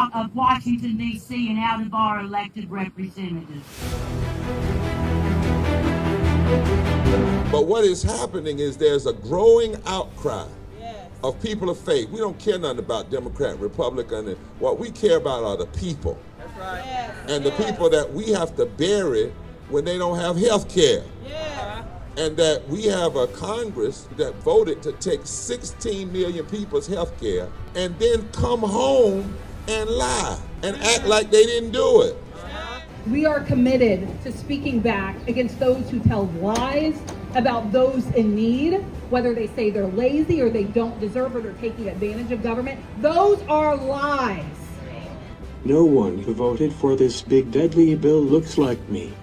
out of Washington, D.C. and out of our elected representatives. But what is happening is there's a growing outcry of people of faith. We don't care nothing about Democrat, Republican, and what we care about are the people. That's right. Yes. And the people that we have to bury when they don't have health care. Yeah. And that we have a Congress that voted to take 16 million people's health care and then come home and lie and act like they didn't do it. We are committed to speaking back against those who tell lies about those in need, whether they say they're lazy or they don't deserve or they're taking advantage of government. Those are lies. No one who voted for this big deadly bill looks like me.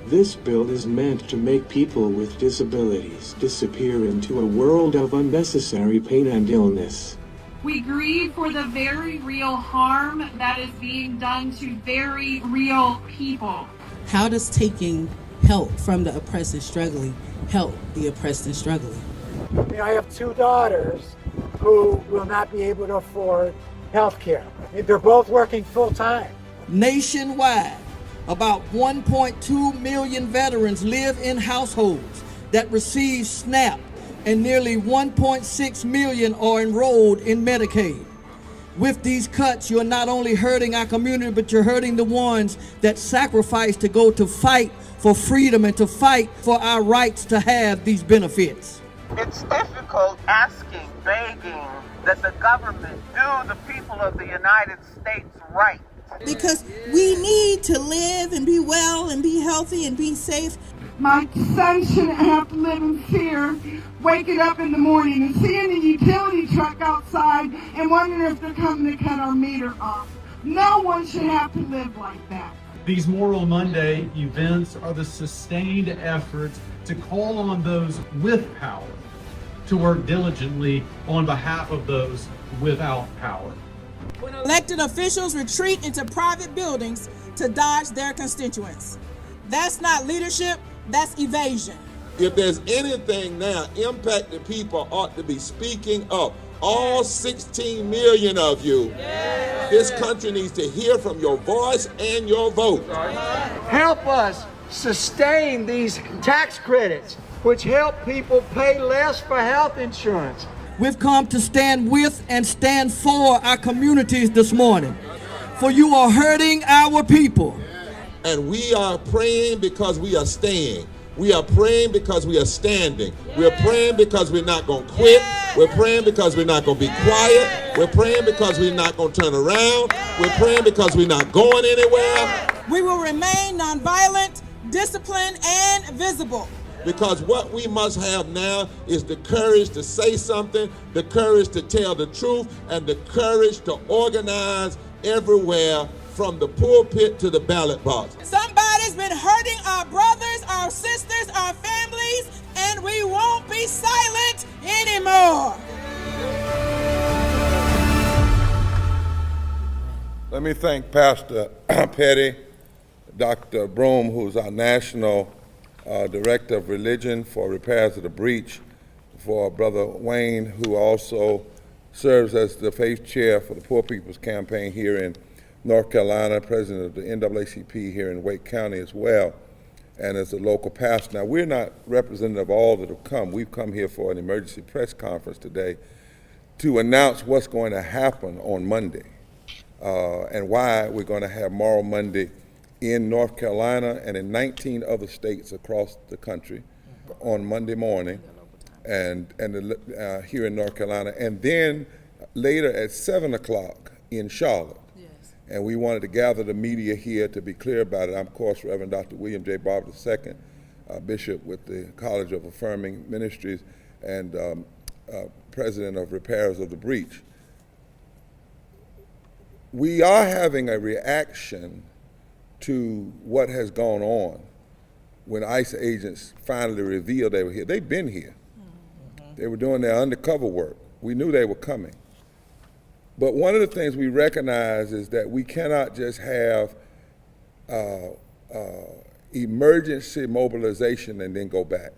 This bill is meant to make people with disabilities disappear into a world of unnecessary pain and illness. We grieve for the very real harm that is being done to very real people. How does taking help from the oppressed and struggling help the oppressed and struggling? I have two daughters who will not be able to afford health care. They're both working full time. Nationwide, about 1.2 million veterans live in households that receive SNAP, and nearly 1.6 million are enrolled in Medicaid. With these cuts, you're not only hurting our community, but you're hurting the ones that sacrifice to go to fight for freedom and to fight for our rights to have these benefits. It's difficult asking, begging that the government do the people of the United States right. Because we need to live and be well and be healthy and be safe. My son shouldn't have to live in fear, waking up in the morning and seeing the utility truck outside and wondering if they're coming to cut our meter off. No one should have to live like that. These Moral Monday events are the sustained efforts to call on those with power to work diligently on behalf of those without power. When elected officials retreat into private buildings to dodge their constituents, that's not leadership, that's evasion. If there's anything now, impacted people ought to be speaking up. All 16 million of you, this country needs to hear from your voice and your vote. Help us sustain these tax credits, which help people pay less for health insurance. We've come to stand with and stand for our communities this morning. For you are hurting our people. And we are praying because we are staying. We are praying because we are standing. We're praying because we're not going to quit. We're praying because we're not going to be quiet. We're praying because we're not going to turn around. We're praying because we're not going anywhere. We will remain nonviolent, disciplined, and visible. Because what we must have now is the courage to say something, the courage to tell the truth, and the courage to organize everywhere from the pulpit to the ballot box. Somebody's been hurting our brothers, our sisters, our families, and we won't be silent anymore. Let me thank Pastor Petty, Dr. Broom, who's our National Director of Religion for Repairs of the Breach, for Brother Wayne, who also serves as the Faith Chair for the Poor People's Campaign here in North Carolina, President of the NAACP here in Wake County as well, and as a local pastor. Now, we're not representative of all that have come. We've come here for an emergency press conference today to announce what's going to happen on Monday and why we're going to have Moral Monday in North Carolina and in 19 other states across the country on Monday morning, and here in North Carolina, and then later at 7 o'clock in Charlotte. Yes. And we wanted to gather the media here to be clear about it. I'm, of course, Reverend Dr. William J. Barber II, Bishop with the College of Affirming Ministries and President of Repairers of the Breach. We are having a reaction to what has gone on when ICE agents finally revealed they were here. They've been here. They were doing their undercover work. We knew they were coming. But one of the things we recognize is that we cannot just have emergency mobilization and then go back,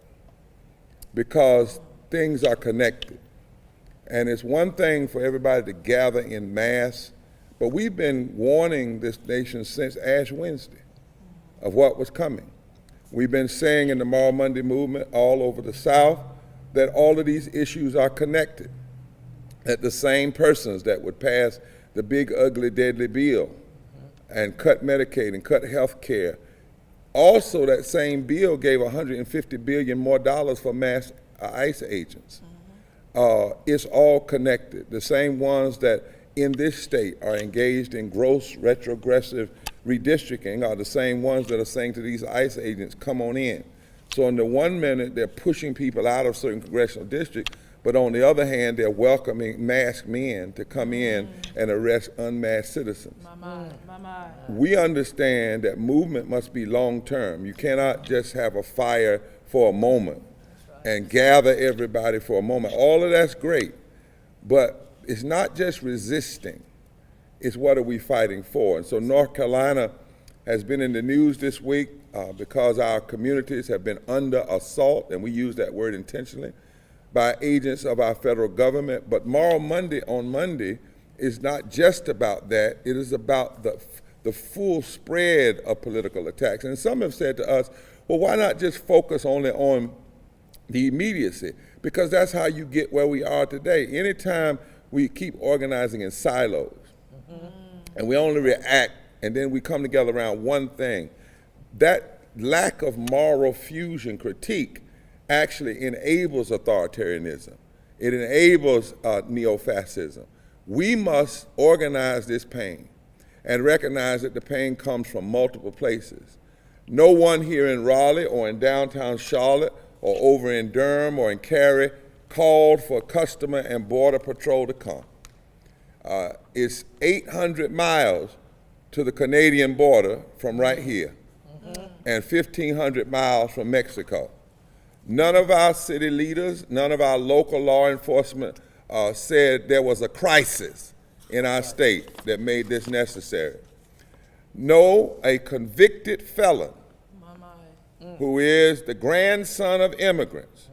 because things are connected. And it's one thing for everybody to gather in mass, But we've been warning this nation since Ash Wednesday of what was coming. We've been saying in the Moral Monday movement all over the South that all of these issues are connected, that the same persons that would pass the big, ugly, deadly bill and cut Medicaid and cut health care, also that same bill gave $150 billion more for mass ICE agents. It's all connected. The same ones that in this state are engaged in gross retrogressive redistricting are the same ones that are saying to these ICE agents, come on in. So in the 1 minute, they're pushing people out of certain congressional districts, but on the other hand, they're welcoming masked men to come in and arrest unmasked citizens. We understand that movement must be long-term. You cannot just have a fire for a moment and gather everybody for a moment. All of that's great, but it's not just resisting, it's what are we fighting for. And so North Carolina has been in the news this week because our communities have been under assault, and we use that word intentionally, by agents of our federal government. But Moral Monday on Monday is not just about that, it is about the full spread of political attacks. And some have said to us, well, why not just focus only on the immediacy? Because that's how you get where we are today. Anytime we keep organizing in silos, and we only react, and then we come together around one thing, that lack of moral fusion critique actually enables authoritarianism. It enables neo-fascism. We must organize this pain and recognize that the pain comes from multiple places. No one here in Raleigh or in downtown Charlotte or over in Durham or in Cary called for Customer and Border Patrol to come. It's 800 miles to the Canadian border from right here, and 1,500 miles from Mexico. None of our city leaders, none of our local law enforcement said there was a crisis in our state that made this necessary. No, a convicted felon who is the grandson of immigrants,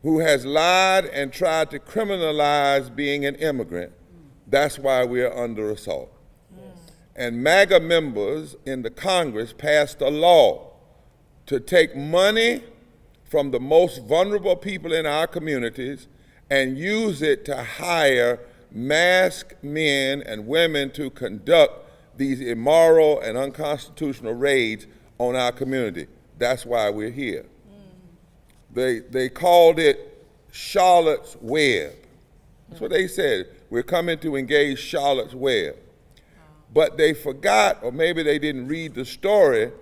who has lied and tried to criminalize being an immigrant, that's why we are under assault. And MAGA members in the Congress passed a law to take money from the most vulnerable people in our communities and use it to hire masked men and women to conduct these immoral and unconstitutional raids on our community. That's why we're here. They called it Charlotte's Web. That's what they said. We're coming to engage Charlotte's Web. But they forgot, or maybe they didn't read the story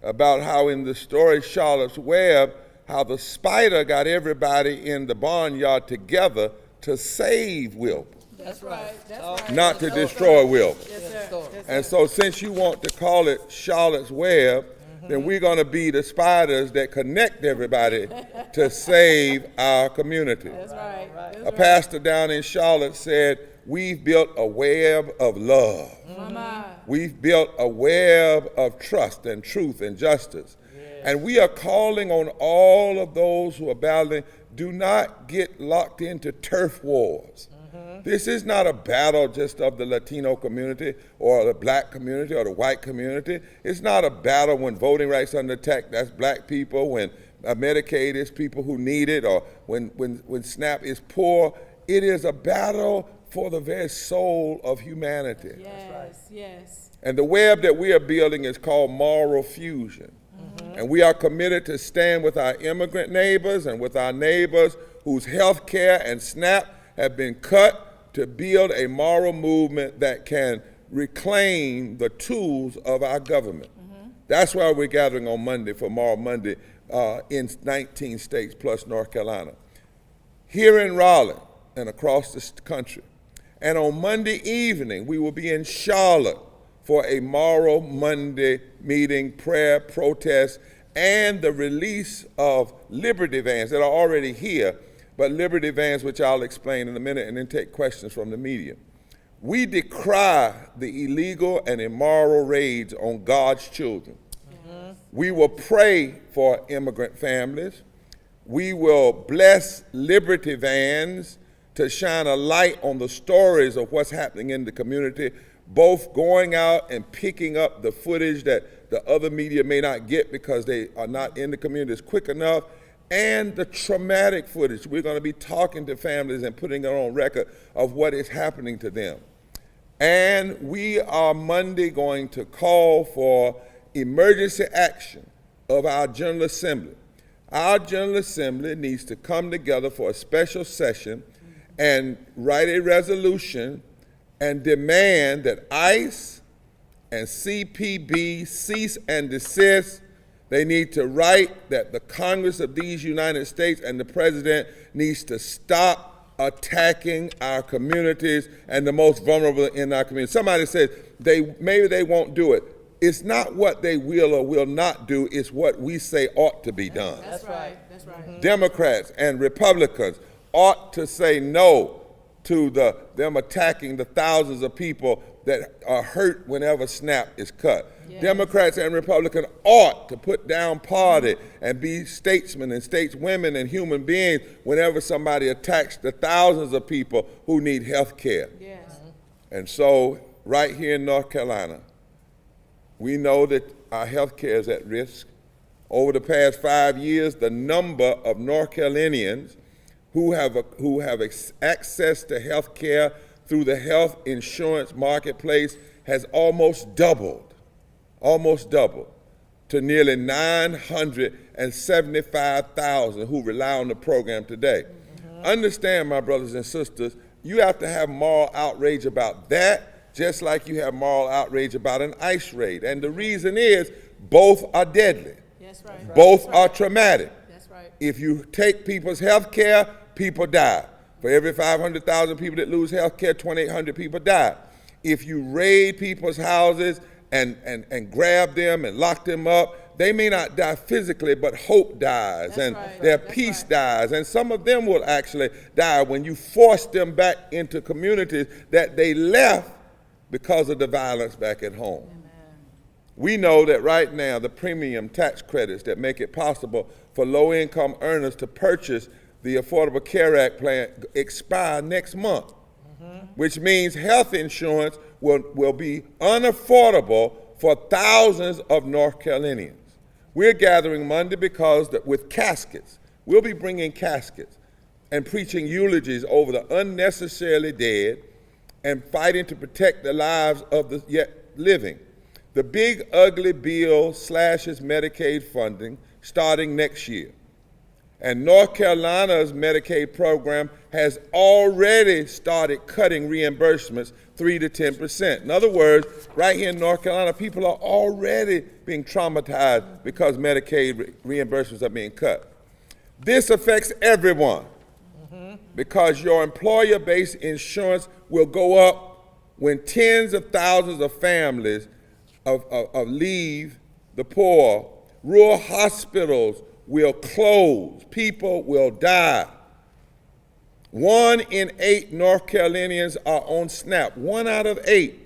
about how in the story Charlotte's Web, how the spider got everybody in the barnyard together to save Wilbur. That's right. Not to destroy Wilbur. Yes, sir. And so since you want to call it Charlotte's Web, then we're going to be the spiders that connect everybody to save our community. That's right. A pastor down in Charlotte said, we've built a web of love. We've built a web of trust and truth and justice. And we are calling on all of those who are battling, do not get locked into turf wars. This is not a battle just of the Latino community or the black community or the white community. It's not a battle when voting rights are under attack, that's black people, when Medicaid is people who need it, or when SNAP is poor. It is a battle for the very soul of humanity. Yes, yes. And the web that we are building is called moral fusion. And we are committed to stand with our immigrant neighbors and with our neighbors whose health care and SNAP have been cut, to build a moral movement that can reclaim the tools of our government. That's why we're gathering on Monday for Moral Monday in 19 states plus North Carolina. Here in Raleigh and across this country. And on Monday evening, we will be in Charlotte for a Moral Monday meeting, prayer, protest, and the release of Liberty vans that are already here, but Liberty vans, which I'll explain in a minute, and then take questions from the media. We decry the illegal and immoral raids on God's children. We will pray for immigrant families. We will bless Liberty vans to shine a light on the stories of what's happening in the community, both going out and picking up the footage that the other media may not get because they are not in the communities quick enough, and the traumatic footage. We're going to be talking to families and putting it on record of what is happening to them. And we are Monday going to call for emergency action of our General Assembly. Our General Assembly needs to come together for a special session and write a resolution and demand that ICE and CPB cease and desist. They need to write that the Congress of these United States and the President needs to stop attacking our communities and the most vulnerable in our community. Somebody says maybe they won't do it. It's not what they will or will not do, it's what we say ought to be done. That's right. That's right. Democrats and Republicans ought to say no to them attacking the thousands of people that are hurt whenever SNAP is cut. Yes. Democrats and Republicans ought to put down party and be statesmen and stateswomen and human beings whenever somebody attacks the thousands of people who need health care. Yes. And so, right here in North Carolina, we know that our health care is at risk. Over the past 5 years, the number of North Carolinians who have access to health care through the health insurance marketplace has almost doubled to nearly 975,000 who rely on the program today. Understand, my brothers and sisters, you have to have moral outrage about that, just like you have moral outrage about an ICE raid. And the reason is both are deadly. That's right. Both are traumatic. That's right. If you take people's health care, people die. For every 500,000 people that lose health care, 2,800 people die. If you raid people's houses and grab them and lock them up, they may not die physically, but hope dies. That's and right. Their That's peace right. dies. And some of them will actually die when you force them back into communities that they left because of the violence back at home. Amen. We know that right now the premium tax credits that make it possible for low-income earners to purchase the Affordable Care Act plan expire next month, which means health insurance will be unaffordable for thousands of North Carolinians. We're gathering Monday because with caskets, we'll be bringing caskets and preaching eulogies over the unnecessarily dead and fighting to protect the lives of the yet living. The big ugly bill slashes Medicaid funding starting next year. And North Carolina's Medicaid program has already started cutting reimbursements 3 to 10%. In other words, right here in North Carolina, people are already being traumatized because Medicaid reimbursements are being cut. This affects everyone because your employer-based insurance will go up when tens of thousands of families leave the poor. Rural hospitals will close. People will die. 1 in 8 North Carolinians are on SNAP, 1 out of 8.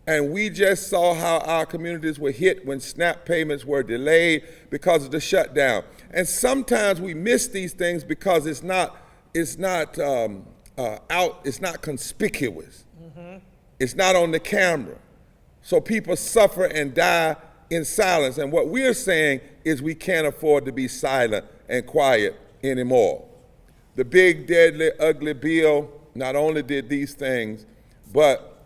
And we just saw how our communities were hit when SNAP payments were delayed because of the shutdown. And sometimes we miss these things because it's not conspicuous. It's not on the camera. So people suffer and die in silence. And what we're saying is we can't afford to be silent and quiet anymore. The big, deadly, ugly bill not only did these things, but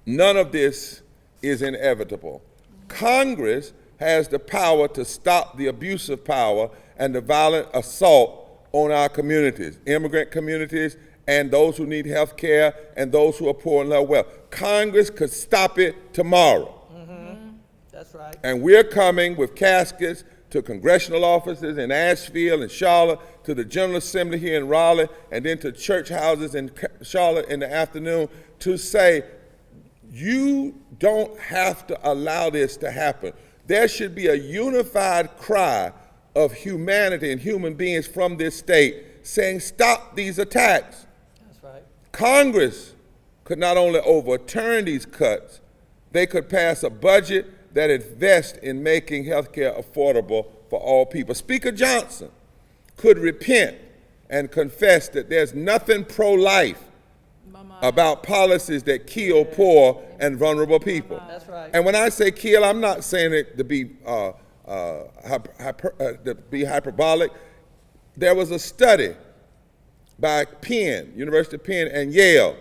none of this is inevitable. Congress has the power to stop the abuse of power and the violent assault on our communities, immigrant communities, and those who need health care and those who are poor and low wealth. Congress could stop it tomorrow. That's right. And we're coming with caskets to congressional offices in Asheville and Charlotte, to the General Assembly here in Raleigh, and then to church houses in Charlotte in the afternoon to say, you don't have to allow this to happen. There should be a unified cry of humanity and human beings from this state saying, stop these attacks. That's right. Congress could not only overturn these cuts, they could pass a budget that invests in making health care affordable for all people. Speaker Johnson could repent and confess that there's nothing pro-life about policies that kill poor and vulnerable people. That's right. And when I say kill, I'm not saying it to be hyperbolic. There was a study by Penn, University of Penn and Yale,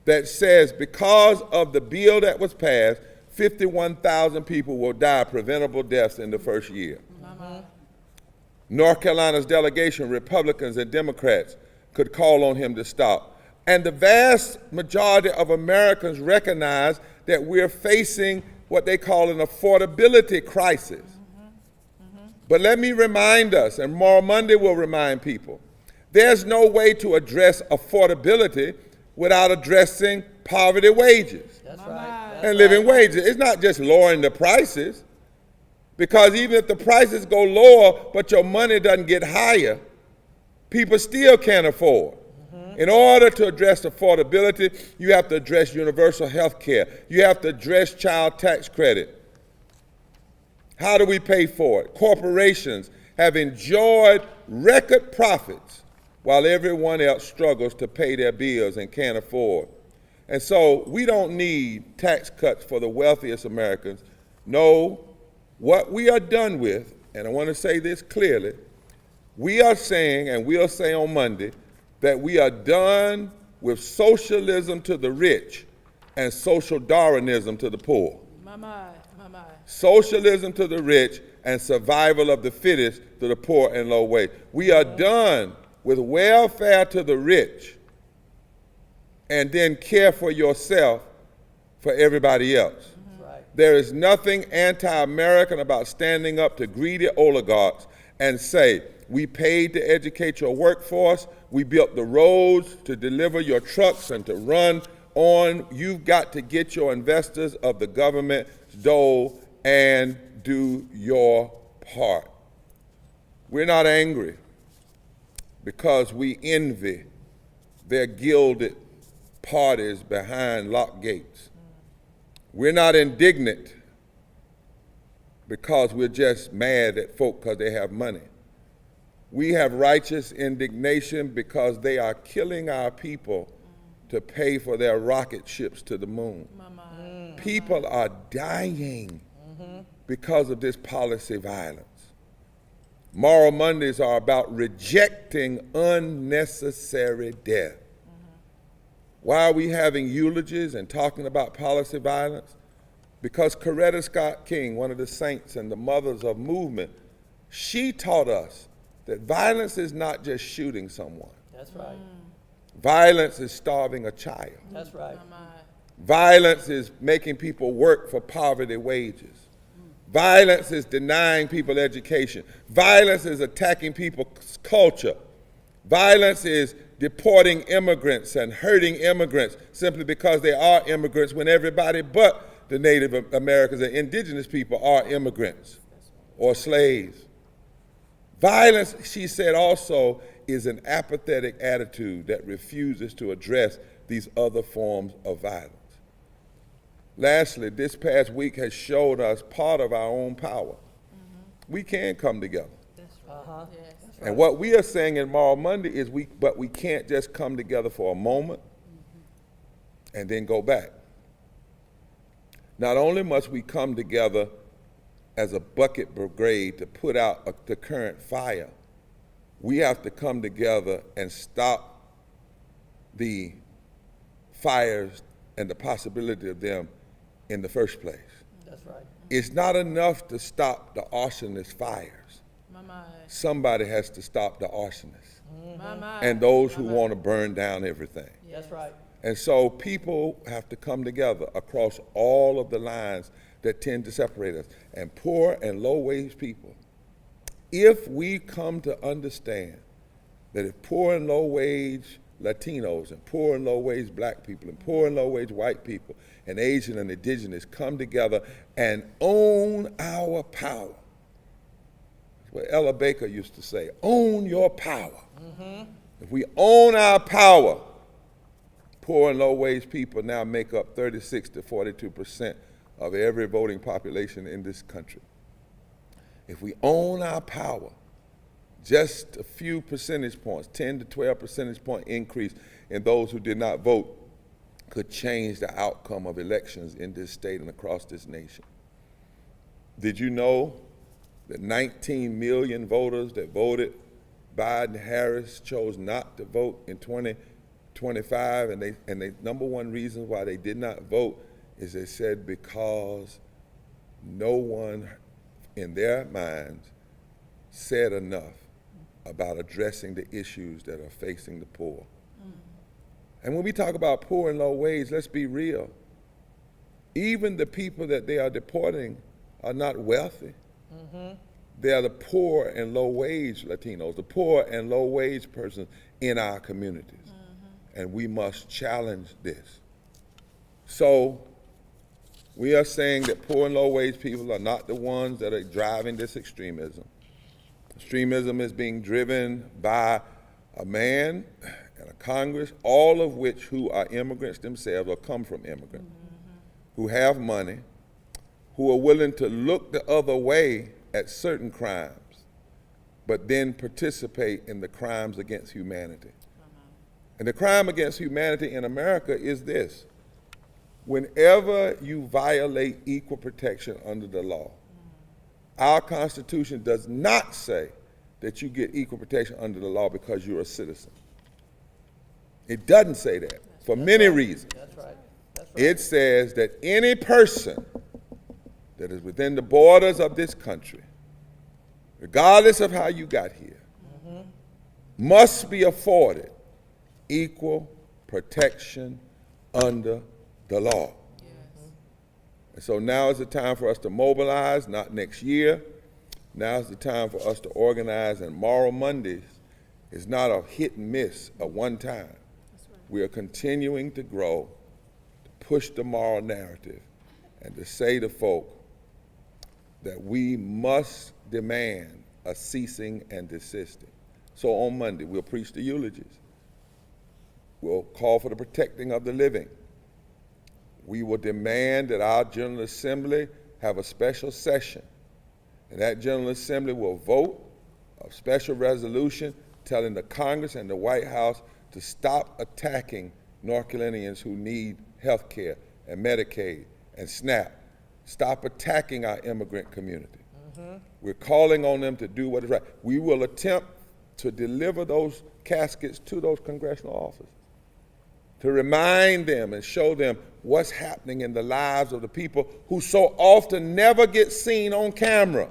that says because of the bill that was passed, 51,000 people will die preventable deaths in the first year. North Carolina's delegation, Republicans and Democrats, could call on him to stop. And the vast majority of Americans recognize that we're facing what they call an affordability crisis. But let me remind us, and Moral Monday will remind people, there's no way to address affordability without addressing poverty wages. That's right. And living wages. It's not just lowering the prices, because even if the prices go lower but your money doesn't get higher, people still can't afford. In order to address affordability, you have to address universal health care. You have to address child tax credit. How do we pay for it? Corporations have enjoyed record profits while everyone else struggles to pay their bills and can't afford. And so we don't need tax cuts for the wealthiest Americans. No, what we are done with, and I want to say this clearly, we are saying, and we'll say on Monday, that we are done with socialism to the rich and social Darwinism to the poor. Socialism to the rich and survival of the fittest to the poor and low wage. We are done with welfare to the rich and then care for yourself for everybody else. There is nothing anti-American about standing up to greedy oligarchs and say, we paid to educate your workforce, we built the roads to deliver your trucks and to run on. You've got to get your investors of the government dole and do your part. We're not angry because we envy their gilded parties behind locked gates. We're not indignant because we're just mad at folk because they have money. We have righteous indignation because they are killing our people to pay for their rocket ships to the moon. People are dying because of this policy violence. Moral Mondays are about rejecting unnecessary death. Why are we having eulogies and talking about policy violence? Because Coretta Scott King, one of the saints and the mothers of movement, she taught us that violence is not just shooting someone. That's right. Violence is starving a child. That's right. Violence is making people work for poverty wages. Violence is denying people education. Violence is attacking people's culture. Violence is deporting immigrants and hurting immigrants simply because they are immigrants when everybody but the Native Americans and indigenous people are immigrants or slaves. Violence, she said also, is an apathetic attitude that refuses to address these other forms of violence. Lastly, this past week has showed us part of our own power. We can come together. And what we are saying in Moral Monday is we can't just come together for a moment and then go back. Not only must we come together as a bucket brigade to put out the current fire, we have to come together and stop the fires and the possibility of them in the first place. That's right. It's not enough to stop the arsonist fires. Somebody has to stop the arsonists and those who want to burn down everything. That's right. And so people have to come together across all of the lines that tend to separate us. And poor and low-wage people, if we come to understand that if poor and low-wage Latinos and poor and low-wage black people and poor and low-wage white people and Asian and indigenous come together and own our power, that's what Ella Baker used to say, own your power. If we own our power, poor and low-wage people now make up 36 to 42% of every voting population in this country. If we own our power, just a few percentage points, 10 to 12 percentage point increase in those who did not vote could change the outcome of elections in this state and across this nation. Did you know that 19 million voters that voted Biden-Harris chose not to vote in 2025, and the number one reason why they did not vote is they said because no one in their minds said enough about addressing the issues that are facing the poor. And when we talk about poor and low wage, let's be real. Even the people that they are deporting are not wealthy. They are the poor and low wage Latinos, the poor and low wage persons in our communities. And we must challenge this. So we are saying that poor and low wage people are not the ones that are driving this extremism. Extremism is being driven by a man and a Congress, all of which who are immigrants themselves or come from immigrants, who have money, who are willing to look the other way at certain crimes, but then participate in the crimes against humanity. And the crime against humanity in America is this: whenever you violate equal protection under the law, our Constitution does not say that you get equal protection under the law because you're a citizen. It doesn't say that for many reasons. That's right. It says that any person that is within the borders of this country, regardless of how you got here, must be afforded equal protection under the law. And so now is the time for us to mobilize, not next year. Now is the time for us to organize, and Moral Mondays is not a hit and miss, a one time. We are continuing to grow, to push the moral narrative, and to say to folk that we must demand a ceasing and desisting. So on Monday, we'll preach the eulogies. We'll call for the protecting of the living. We will demand that our General Assembly have a special session, and that General Assembly will vote a special resolution telling the Congress and the White House to stop attacking North Carolinians who need health care and Medicaid and SNAP. Stop attacking our immigrant community. We're calling on them to do what is right. We will attempt to deliver those caskets to those congressional offices, to remind them and show them what's happening in the lives of the people who so often never get seen on camera.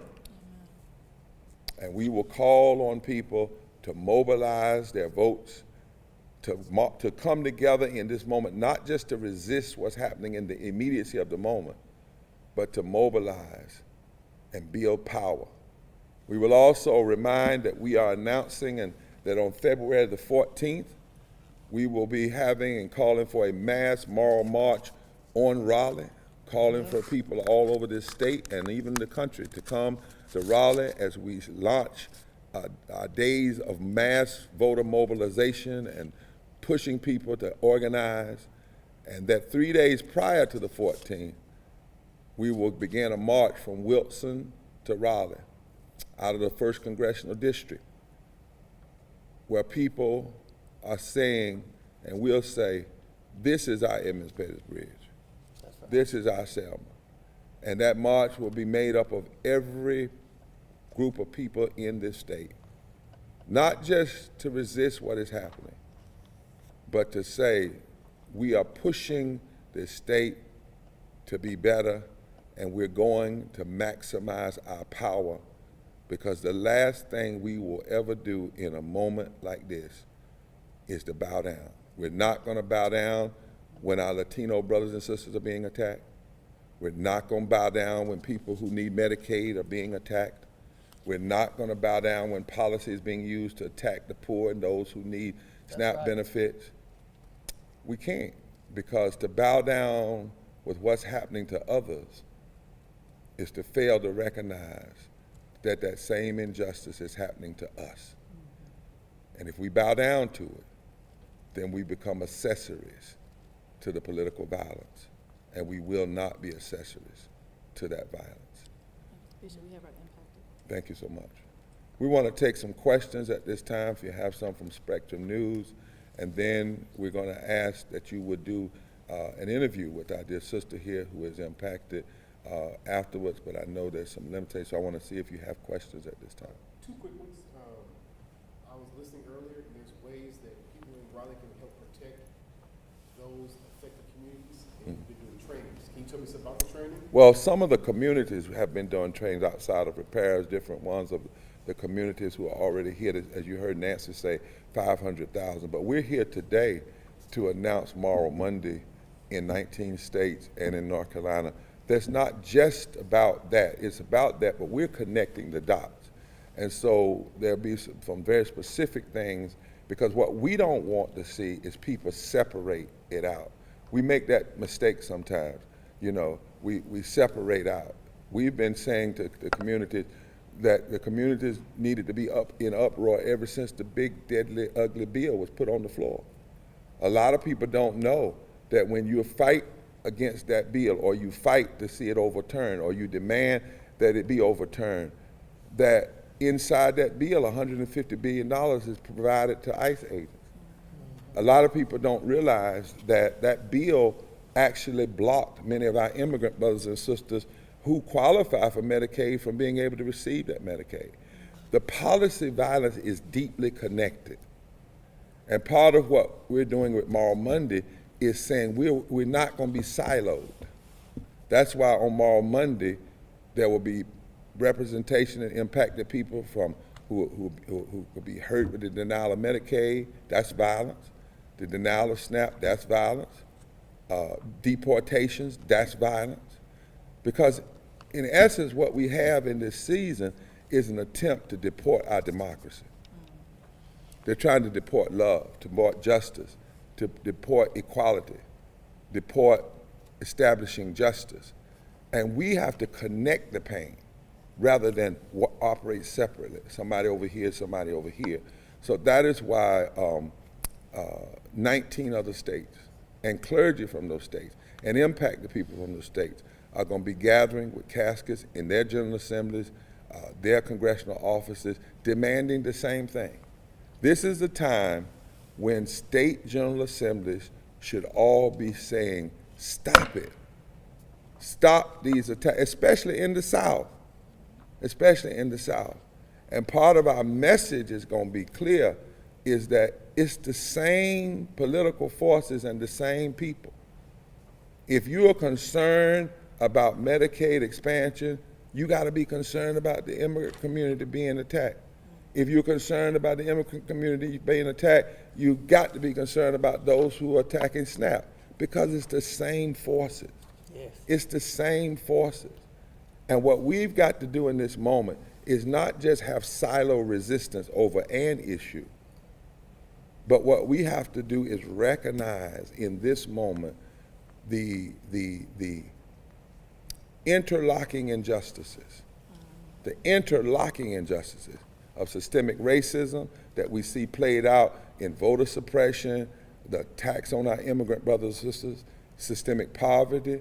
And we will call on people to mobilize their votes, to come together in this moment, not just to resist what's happening in the immediacy of the moment, but to mobilize and build power. We will also remind that we are announcing and that on February the 14th, we will be having and calling for a mass moral march on Raleigh, calling for people all over this state and even the country to come to Raleigh as we launch our days of mass voter mobilization and pushing people to organize. And that 3 days prior to the 14th, we will begin a march from Wilson to Raleigh, out of the 1st Congressional District, where people are saying, and we'll say, this is our Edmonds Pettus Bridge. Right. This is our Selma. And that march will be made up of every group of people in this state, not just to resist what is happening, but to say we are pushing this state to be better, and we're going to maximize our power, because the last thing we will ever do in a moment like this is to bow down. We're not going to bow down when our Latino brothers and sisters are being attacked. We're not going to bow down when people who need Medicaid are being attacked. We're not going to bow down when policy is being used to attack the poor and those who need SNAP benefits. We can't, because to bow down with what's happening to others is to fail to recognize that that same injustice is happening to us. And if we bow down to it, then we become accessories to the political violence, and we will not be accessories to that violence. Bishop, we have our impacted. Thank you so much. We want to take some questions at this time, if you have some from Spectrum News, and then we're going to ask that you would do an interview with our dear sister here who is impacted afterwards, but I know there's some limitations, so I want to see if you have questions at this time. Two quick ones. I was listening earlier, and there's ways that people in Raleigh can help protect those affected communities, and you've been doing trainings. Can you tell me something about the training? Well, some of the communities have been doing trainings outside of repairs, different ones of the communities who are already here, as you heard Nancy say, 500,000. But we're here today to announce Moral Monday in 19 states and in North Carolina. That's not just about that, it's about that, but we're connecting the dots. And so there'll be some very specific things, because what we don't want to see is people separate it out. We make that mistake sometimes, you know, we separate out. We've been saying to the communities that the communities needed to be up in uproar ever since the big, deadly, ugly bill was put on the floor. A lot of people don't know that when you fight against that bill, or you fight to see it overturned, or you demand that it be overturned, that inside that bill, $150 billion is provided to ICE agents. A lot of people don't realize that that bill actually blocked many of our immigrant brothers and sisters who qualify for Medicaid from being able to receive that Medicaid. The policy violence is deeply connected. And part of what we're doing with Moral Monday is saying we're not going to be siloed. That's why on Moral Monday, there will be representation and impacted people from who could be hurt with the denial of Medicaid, that's violence. The denial of SNAP, that's violence. Deportations, that's violence. Because in essence, what we have in this season is an attempt to deport our democracy. They're trying to deport love, to deport justice, to deport equality, deport establishing justice. And we have to connect the pain rather than operate separately. Somebody over here, somebody over here. So that is why 19 other states and clergy from those states and impacted people from those states are going to be gathering with caskets in their general assemblies, their congressional offices, demanding the same thing. This is the time when state general assemblies should all be saying, stop it. Stop these attacks, especially in the South, especially in the South. And part of our message is going to be clear, is that it's the same political forces and the same people. If you are concerned about Medicaid expansion, you got to be concerned about the immigrant community being attacked. If you're concerned about the immigrant community being attacked, you've got to be concerned about those who are attacking SNAP, because it's the same forces. Yes. It's the same forces. And what we've got to do in this moment is not just have silo resistance over an issue, but what we have to do is recognize in this moment the interlocking injustices, the interlocking injustices of systemic racism that we see played out in voter suppression, the attacks on our immigrant brothers and sisters, systemic poverty,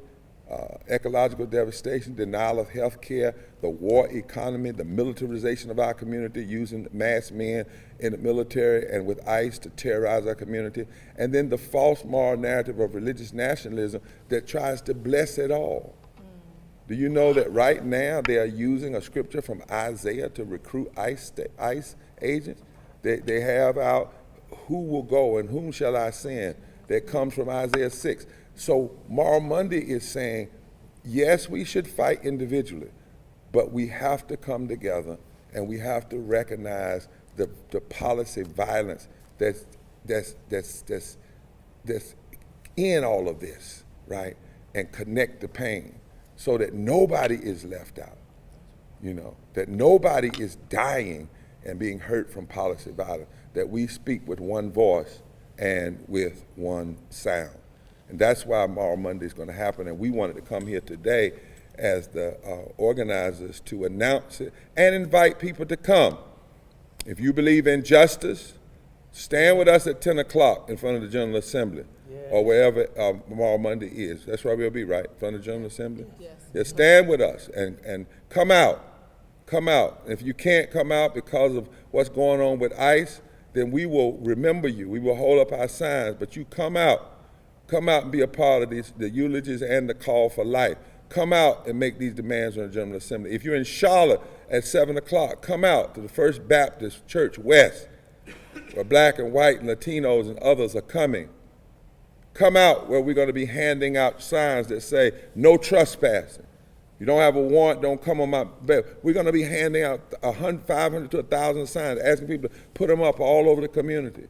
ecological devastation, denial of health care, the war economy, the militarization of our community using masked men in the military and with ICE to terrorize our community, and then the false moral narrative of religious nationalism that tries to bless it all. Do you know that right now they are using a scripture from Isaiah to recruit ICE agents? They have out, who will go and whom shall I send? That comes from Isaiah 6. So Moral Monday is saying, yes, we should fight individually, but we have to come together and we have to recognize the policy violence that's in all of this, right? And connect the pain so that nobody is left out, you know, that nobody is dying and being hurt from policy violence, that we speak with one voice and with one sound. And that's why Moral Monday is going to happen, and we wanted to come here today as the organizers to announce it and invite people to come. If you believe in justice, stand with us at 10 o'clock in front of the General Assembly, or wherever Moral Monday is. That's where we'll be, right? In front of the General Assembly? Yes. Yeah, stand with us and come out Come out. If you can't come out because of what's going on with ICE, then we will remember you. We will hold up our signs, but you come out. Come out and be a part of the eulogies and the call for life. Come out and make these demands on the General Assembly. If you're in Charlotte at 7 o'clock, come out to the First Baptist Church West, where black and white and Latinos and others are coming. Come out where we're going to be handing out signs that say, no trespassing. You don't have a warrant, don't come on my bed. We're going to be handing out 500 to 1,000 signs, asking people to put them up all over the community.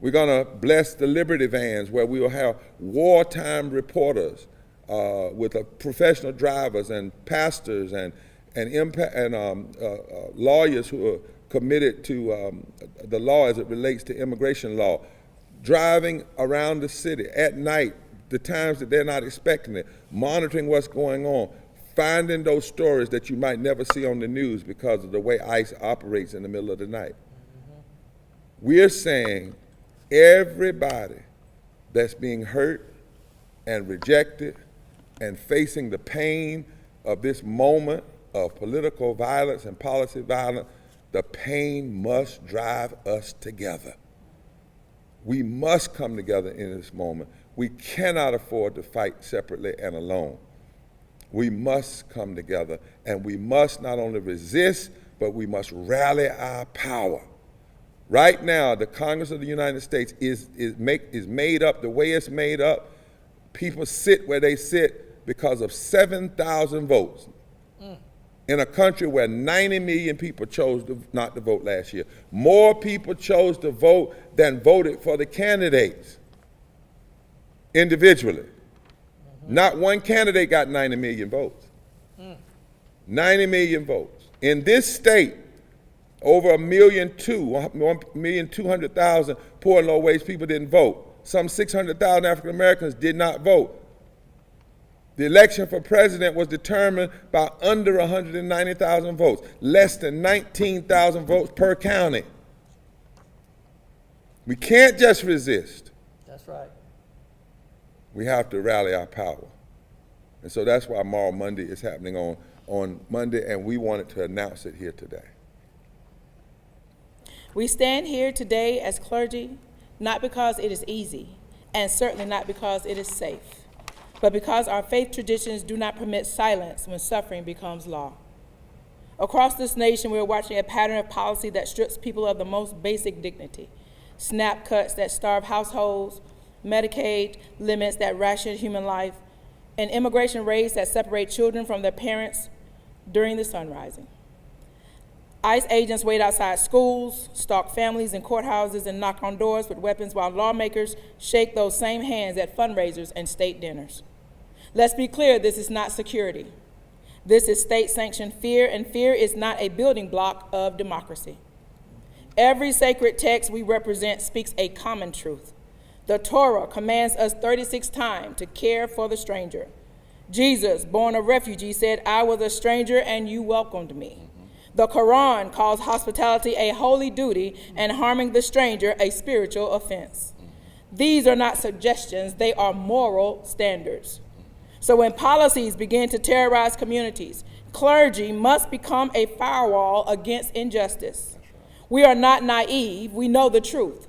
We're going to bless the Liberty vans where we will have wartime reporters with professional drivers and pastors and lawyers who are committed to the law as it relates to immigration law, driving around the city at night, the times that they're not expecting it, monitoring what's going on, finding those stories that you might never see on the news because of the way ICE operates in the middle of the night. We're saying everybody that's being hurt and rejected and facing the pain of this moment of political violence and policy violence, the pain must drive us together. We must come together in this moment. We cannot afford to fight separately and alone. We must come together, and we must not only resist, but we must rally our power. Right now, the Congress of the United States is made up the way it's made up. People sit where they sit because of 7,000 votes in a country where 90 million people chose not to vote last year. More people chose to vote than voted for the candidates individually. Not one candidate got 90 million votes. 90 million votes. In this state, over 1,200,000 poor and low-wage people didn't vote. Some 600,000 African Americans did not vote. The election for president was determined by under 190,000 votes, less than 19,000 votes per county. We can't just resist. That's right. We have to rally our power. And so that's why Moral Monday is happening on Monday, and we wanted to announce it here today. We stand here today as clergy, not because it is easy, and certainly not because it is safe, but because our faith traditions do not permit silence when suffering becomes law. Across this nation, we are watching a pattern of policy that strips people of the most basic dignity. SNAP cuts that starve households, Medicaid limits that ration human life, and immigration raids that separate children from their parents during the sun rising. ICE agents wait outside schools, stalk families in courthouses, and knock on doors with weapons while lawmakers shake those same hands at fundraisers and state dinners. Let's be clear, this is not security. This is state-sanctioned fear, and fear is not a building block of democracy. Every sacred text we represent speaks a common truth. The Torah commands us 36 times to care for the stranger. Jesus, born a refugee, said, "I was a stranger and you welcomed me." The Quran calls hospitality a holy duty and harming the stranger a spiritual offense. These are not suggestions, they are moral standards. So when policies begin to terrorize communities, clergy must become a firewall against injustice. We are not naive, we know the truth.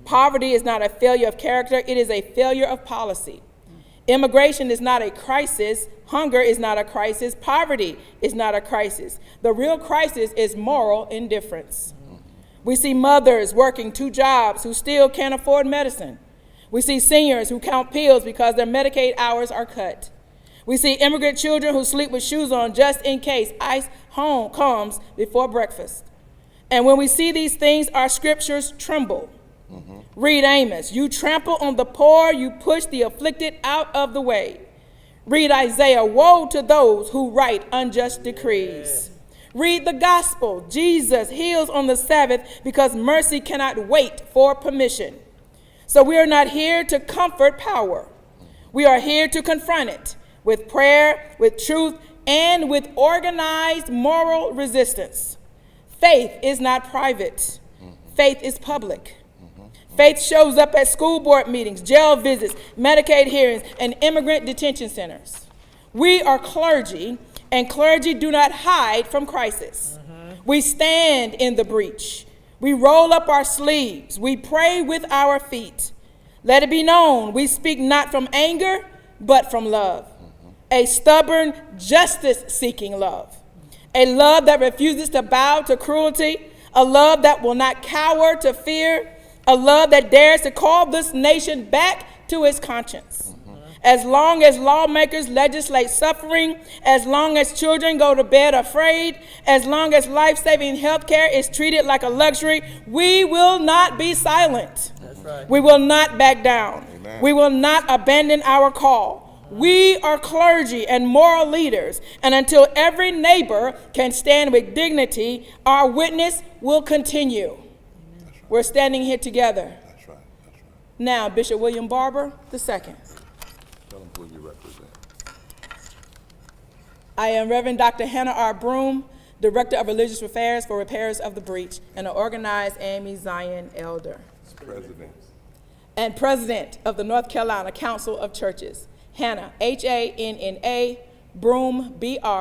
Poverty is not a failure of character, it is a failure of policy. Immigration is not a crisis, hunger is not a crisis, poverty is not a crisis. The real crisis is moral indifference. We see mothers working 2 jobs who still can't afford medicine. We see seniors who count pills because their Medicaid hours are cut. We see immigrant children who sleep with shoes on just in case ICE home comes before breakfast. And when we see these things, our scriptures tremble. Read Amos, you trample on the poor, you push the afflicted out of the way. Read Isaiah, woe to those who write unjust decrees. Read the gospel, Jesus heals on the Sabbath because mercy cannot wait for permission. So we are not here to comfort power. We are here to confront it with prayer, with truth, and with organized moral resistance. Faith is not private. Faith is public. Faith shows up at school board meetings, jail visits, Medicaid hearings, and immigrant detention centers. We are clergy, and clergy do not hide from crisis. We stand in the breach. We roll up our sleeves. We pray with our feet. Let it be known, we speak not from anger, but from love. A stubborn, justice-seeking love. A love that refuses to bow to cruelty. A love that will not cower to fear. A love that dares to call this nation back to its conscience. As long as lawmakers legislate suffering, as long as children go to bed afraid, as long as life-saving health care is treated like a luxury, we will not be silent. That's right. We will not back down. Amen. We will not abandon our call. We are clergy and moral leaders, and until every neighbor can stand with dignity, our witness will continue. Right. We're standing here together. That's right. That's right. Now, Bishop William Barber II. Tell them who you represent. I am Reverend Dr. Hannah R. Broom, Director of Religious Affairs for Repairers of the Breach, and an organized AME Zion elder. President. And President of the North Carolina Council of Churches. Hannah, Hanna, Broom, Broome.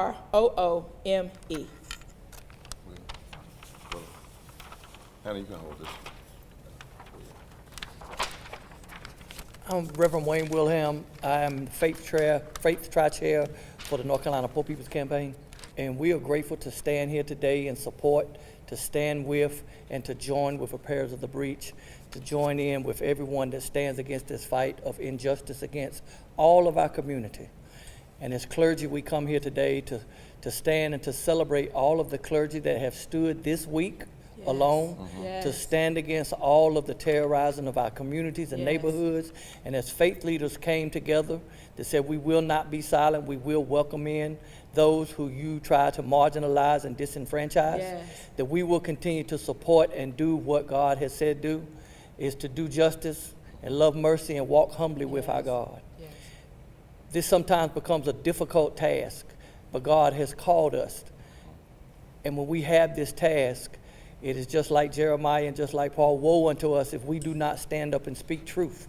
Hannah, you can hold this. I'm Reverend Wayne Wilhelm. I'm the Faith Tri-Chair for the North Carolina Poor People's Campaign. And we are grateful to stand here today and support, to stand with, and to join with Repairers of the Breach, to join in with everyone that stands against this fight of injustice against all of our community. And as clergy, we come here today to stand and to celebrate all of the clergy that have stood this week alone, to stand against all of the terrorizing of our communities and neighborhoods. And as faith leaders came together, they said, we will not be silent, we will welcome in those who you try to marginalize and disenfranchise, that we will continue to support and do what God has said do, is to do justice and love mercy and walk humbly with our God. This sometimes becomes a difficult task, but God has called us. And when we have this task, it is just like Jeremiah and just like Paul, woe unto us if we do not stand up and speak truth.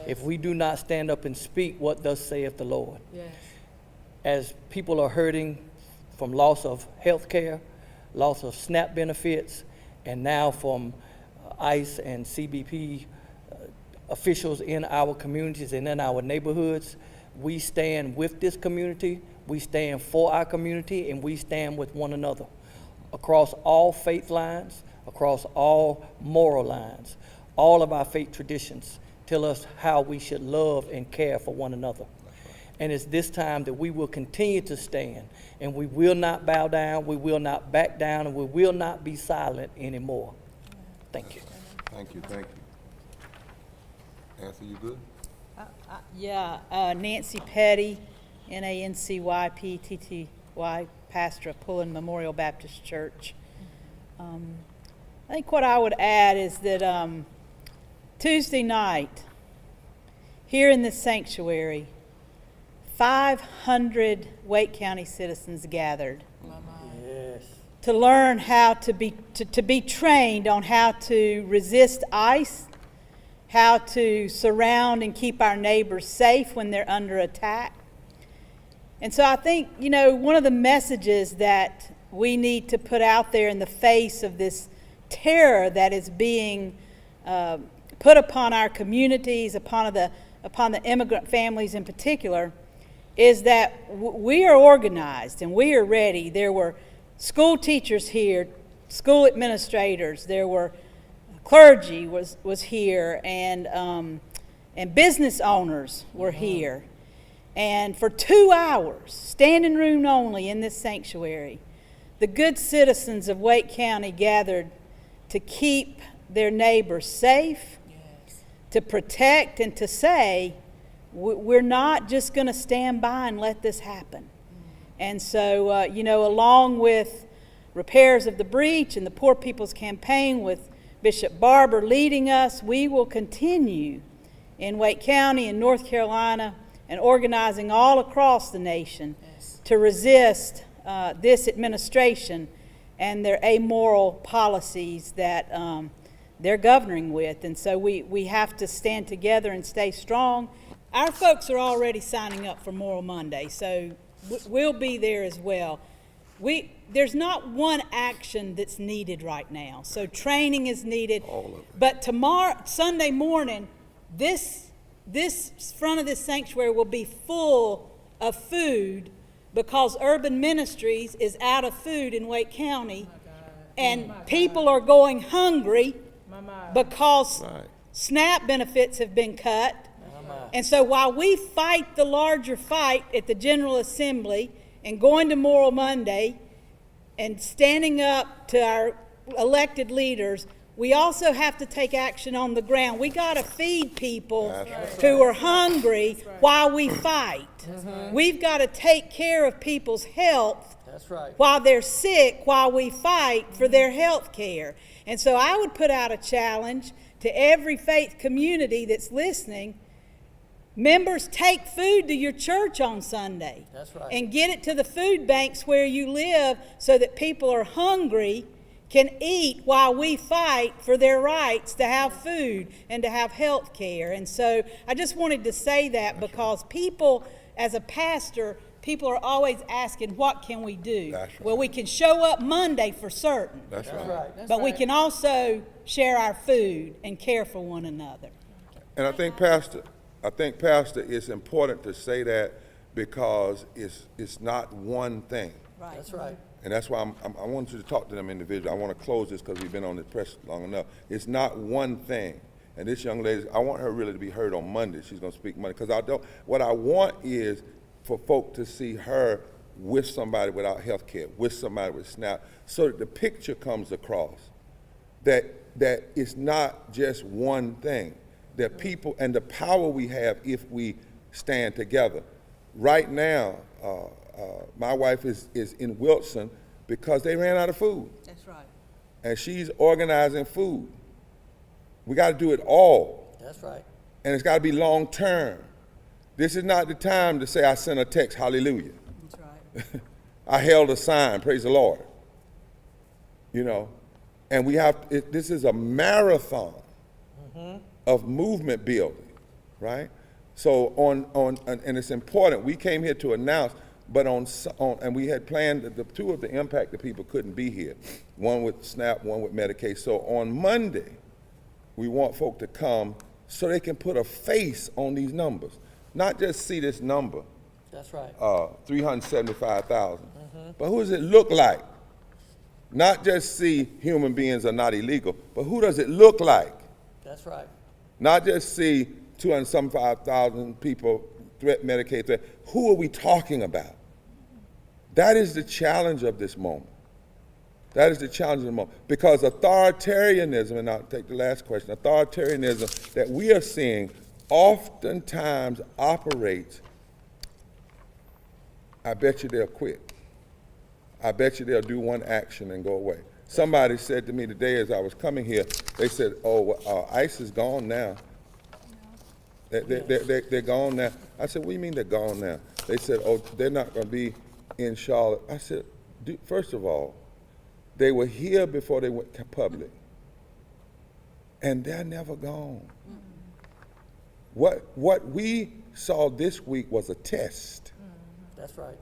If we do not stand up and speak what thus saith the Lord. As people are hurting from loss of health care, loss of SNAP benefits, and now from ICE and CBP officials in our communities and in our neighborhoods, we stand with this community, we stand for our community, and we stand with one another across all faith lines, across all moral lines. All of our faith traditions tell us how we should love and care for one another. And it's this time that we will continue to stand, and we will not bow down, we will not back down, and we will not be silent anymore. Thank you. Thank you, thank you. Nancy, you good? Nancy Petty, NANCYPTTY, pastor of Pullen Memorial Baptist Church. I think what I would add is that Tuesday night, here in this sanctuary, 500 Wake County citizens gathered to learn how to be trained on how to resist ICE, how to surround and keep our neighbors safe when they're under attack. And so I think, one of the messages that we need to put out there in the face of this terror that is being put upon our communities, upon the immigrant families in particular, is that we are organized and we are ready. There were school teachers here, school administrators, there were clergy was here, and business owners were here. And for 2 hours, standing room only in this sanctuary, the good citizens of Wake County gathered to keep their neighbors safe, to protect, and to say, we're not just going to stand by and let this happen. And so, along with Repairers of the Breach and the Poor People's Campaign with Bishop Barber leading us, we will continue in Wake County and North Carolina and organizing all across the nation to resist this administration and their amoral policies that they're governing with. And so we have to stand together and stay strong. our folks are already signing up for Moral Monday, so we'll be there as well. There's not one action that's needed right now. So training is needed. All of it. But tomorrow, Sunday morning, this front of this sanctuary will be full of food because Urban Ministries is out of food in Wake County, and people are going hungry because SNAP benefits have been cut. And so while we fight the larger fight at the General Assembly and going to Moral Monday and standing up to our elected leaders, we also have to take action on the ground. We got to feed people who are hungry while we fight. We've got to take care of people's health while they're sick, while we fight for their health care. And so I would put out a challenge to every faith community that's listening. Members, take food to your church on Sunday. And get it to the food banks where you live so that people are hungry can eat while we fight for their rights to have food and to have health care. And so I just wanted to say that because people, as a pastor, people are always asking, what can we do? Well, we can show up Monday for certain. But we can also share our food and care for one another. And I think, Pastor, it's important to say that because it's not one thing. That's right. And that's why I want you to talk to them individually. I want to close this because we've been on the press long enough. It's not one thing. And this young lady, I want her really to be heard on Monday. She's going to speak Monday. Because what I want is for folk to see her with somebody without health care, with somebody with SNAP, so that the picture comes across that it's not just one thing. That people and the power we have if we stand together. Right now, my wife is in Wilson because they ran out of food. That's right. And she's organizing food. We got to do it all. That's right. And it's got to be long term. This is not the time to say I sent a text, hallelujah. That's right. I held a sign, praise the Lord. You know, and we have, this is a marathon of movement building, right? So and it's important. We came here to announce, but and we had planned the two of the impacted people couldn't be here, one with SNAP, one with Medicaid. So on Monday, we want folk to come so they can put a face on these numbers, not just see this number. That's right. 375,000. But who does it look like? Not just see human beings are not illegal, but who does it look like? That's right. Not just see 275,000 people Medicaid threat. Who are we talking about? That is the challenge of this moment. That is the challenge of the moment. Because authoritarianism, and I'll take the last question, authoritarianism that we are seeing oftentimes operates, I bet you they'll quit. I bet you they'll do one action and go away. Somebody said to me today as I was coming here, they said, ICE is gone now. They're gone now. I said, what do you mean they're gone now? They said, they're not going to be in Charlotte. I said, first of all, they were here before they went public. And they're never gone. What we saw this week was a test. That's right.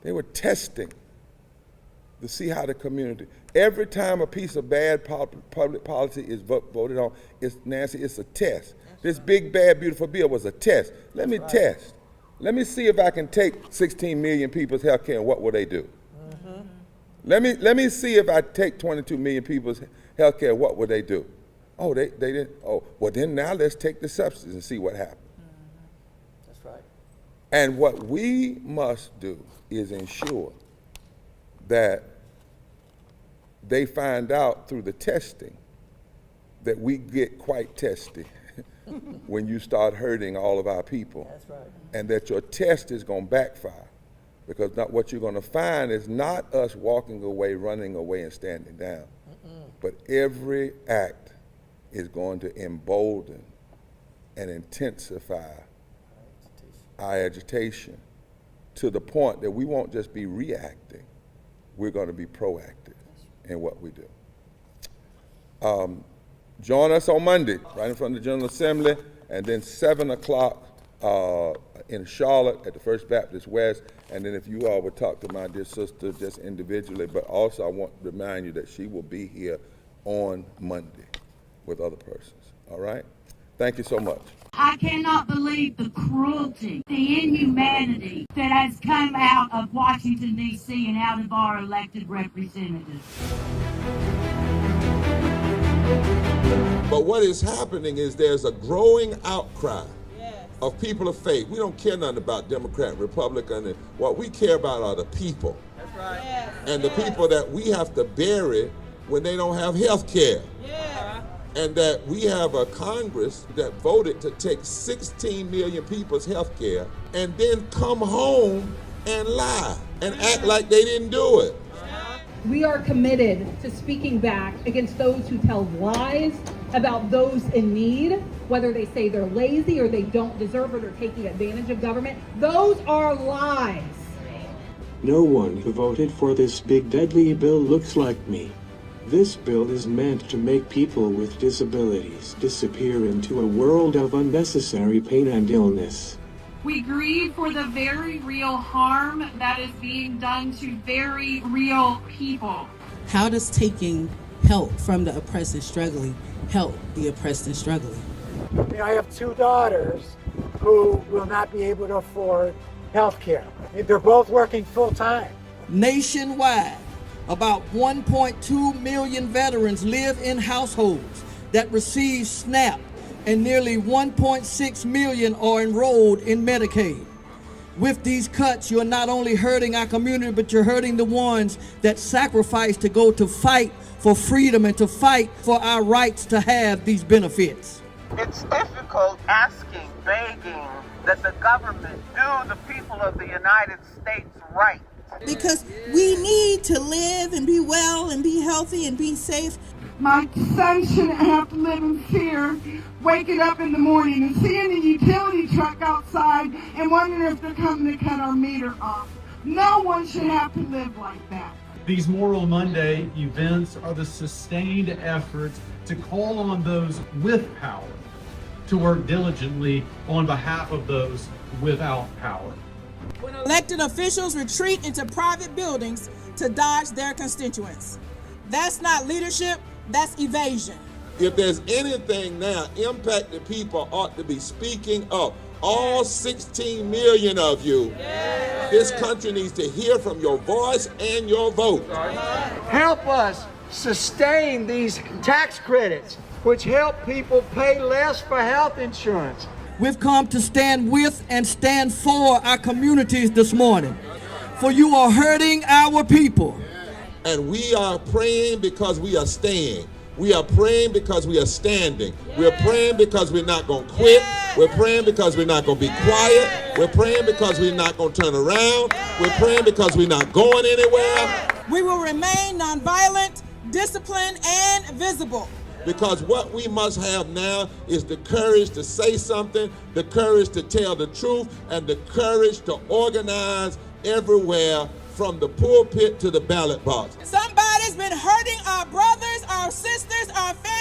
They were testing to see how the community, every time a piece of bad public policy is voted on, Nancy, it's a test. This big, bad, beautiful bill was a test. Let me test. Let me see if I can take 16 million people's health care and what will they do? Let me see if I take 22 million people's health care, what will they do? Oh, they didn't. Oh, well then now let's take the substance and see what happens. That's right. And what we must do is ensure that they find out through the testing that we get quite testy when you start hurting all of our people. That's right. And that your test is going to backfire. Because what you're going to find is not us walking away, running away, and standing down. But every act is going to embolden and intensify our agitation to the point that we won't just be reacting, we're going to be proactive in what we do. Join us on Monday, right in front of the General Assembly, and then 7 o'clock in Charlotte at the First Baptist West, and then if you all would talk to my dear sister just individually, but also I want to remind you that she will be here on Monday with other persons, all right? Thank you so much. I cannot believe the cruelty, the inhumanity that has come out of Washington, D.C. and out of our elected representatives. But what is happening is there's a growing outcry of people of faith. We don't care nothing about Democrat and Republican. And what we care about are the people. That's right. Yes. And the people that we have to bury when they don't have health care. Yeah. And that we have a Congress that voted to take 16 million people's health care and then come home and lie and act like they didn't do it. We are committed to speaking back against those who tell lies about those in need, whether they say they're lazy or they don't deserve it or taking advantage of government. Those are lies. No one who voted for this big deadly bill looks like me. This bill is meant to make people with disabilities disappear into a world of unnecessary pain and illness. We grieve for the very real harm that is being done to very real people. How does taking help from the oppressed and struggling help the oppressed and struggling? I have 2 daughters who will not be able to afford health care. They're both working full time. Nationwide, about 1.2 million veterans live in households that receive SNAP, and nearly 1.6 million are enrolled in Medicaid. With these cuts, you're not only hurting our community, but you're hurting the ones that sacrifice to go to fight for freedom and to fight for our rights to have these benefits. It's difficult asking, begging that the government do the people of the United States right. Because we need to live and be well and be healthy and be safe. My son shouldn't have to live in fear, waking up in the morning and seeing the utility truck outside and wondering if they're coming to cut our meter off. No one should have to live like that. These Moral Monday events are the sustained efforts to call on those with power to work diligently on behalf of those without power. When elected officials retreat into private buildings to dodge their constituents. That's not leadership, that's evasion. If there's anything now, impacted people ought to be speaking up. All 16 million of you, this country needs to hear from your voice and your vote. Help us sustain these tax credits, which help people pay less for health insurance. We've come to stand with and stand for our communities this morning. For you are hurting our people. And we are praying because we are staying. We are praying because we are standing. We're praying because we're not going to quit. We're praying because we're not going to be quiet. We're praying because we're not going to turn around. We're praying because we're not going anywhere. We will remain nonviolent, disciplined, and visible. Because what we must have now is the courage to say something, the courage to tell the truth, and the courage to organize everywhere from the pulpit to the ballot box. Somebody's been hurting our brothers, our sisters, our families.